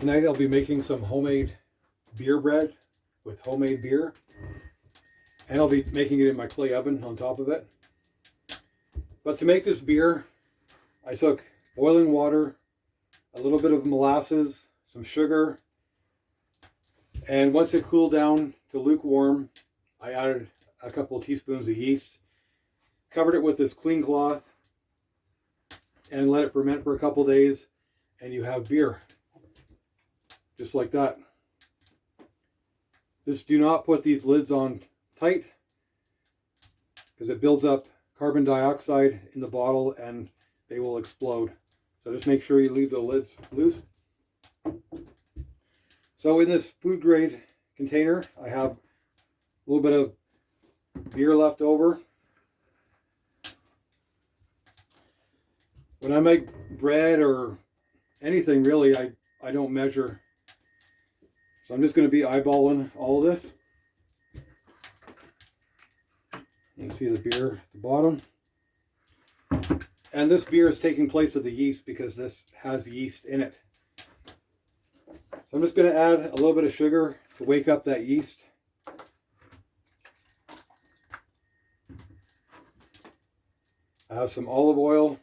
tonight I'll be making some homemade beer bread with homemade beer. And I'll be making it in my clay oven on top of it. But to make this beer, I took boiling water, a little bit of molasses, some sugar, and once it cooled down to lukewarm, I added a couple of teaspoons of yeast, covered it with this clean cloth, and let it ferment for a couple days, and you have beer. Just like that. Just do not put these lids on tight, because it builds up carbon dioxide in the bottle and they will explode. So just make sure you leave the lids loose. So in this food grade container, I have a little bit of beer left over. When I make bread or anything really, I don't measure. So I'm just going to be eyeballing all of this. You can see the beer at the bottom. And this beer is taking place of the yeast because this has yeast in it. So I'm just going to add a little bit of sugar to wake up that yeast. I have some olive oil.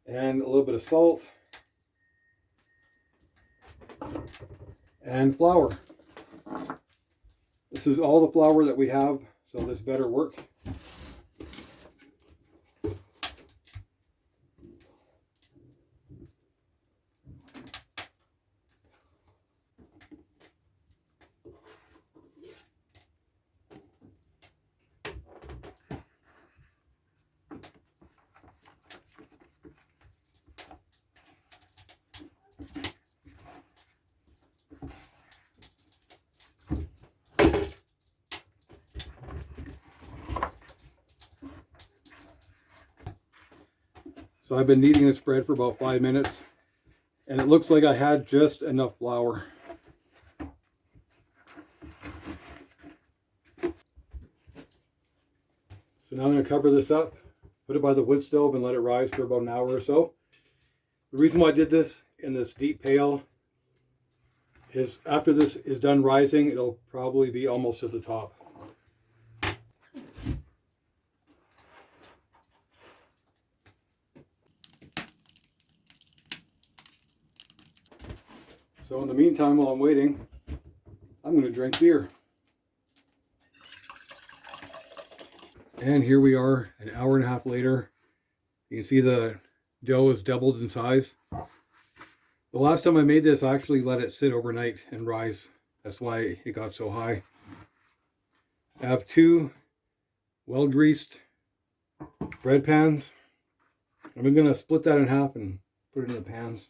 And a little bit of salt. And flour. This is all the flour that we have, so this better work. So I've been kneading this bread for about 5 minutes, and it looks like I had just enough flour. So now I'm going to cover this up, put it by the wood stove, and let it rise for about an hour or so. The reason why I did this in this deep pail is after this is done rising, it'll probably be almost at the top. So in the meantime, while I'm waiting, I'm going to drink beer. And here we are, an hour and a half later. You can see the dough has doubled in size. The last time I made this, I actually let it sit overnight and rise. That's why it got so high. I have 2 well-greased bread pans. I'm going to split that in half and put it in the pans.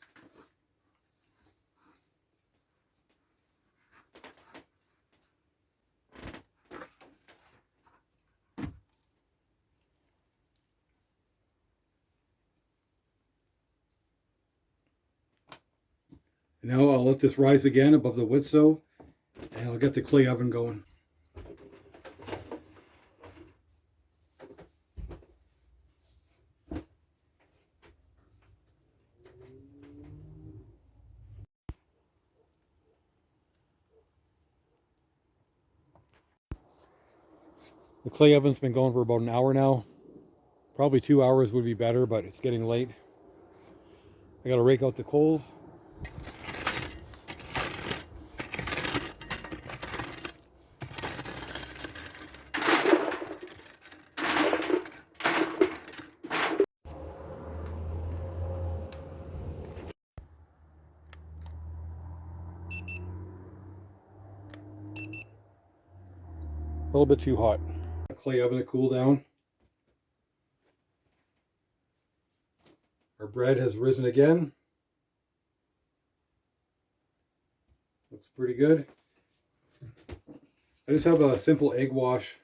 Now I'll let this rise again above the wood stove, and I'll get the clay oven going. The clay oven's been going for about an hour now. Probably 2 hours would be better, but it's getting late. I gotta rake out the coals. A little bit too hot. Clay oven to cool down. Our bread has risen again. Looks pretty good. I just have a simple egg wash,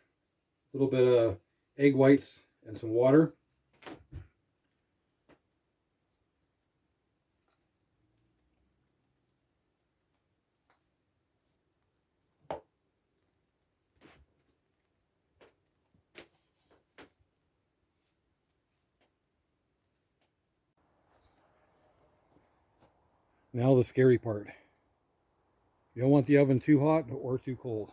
a little bit of egg whites and some water. Now the scary part. You don't want the oven too hot or too cold.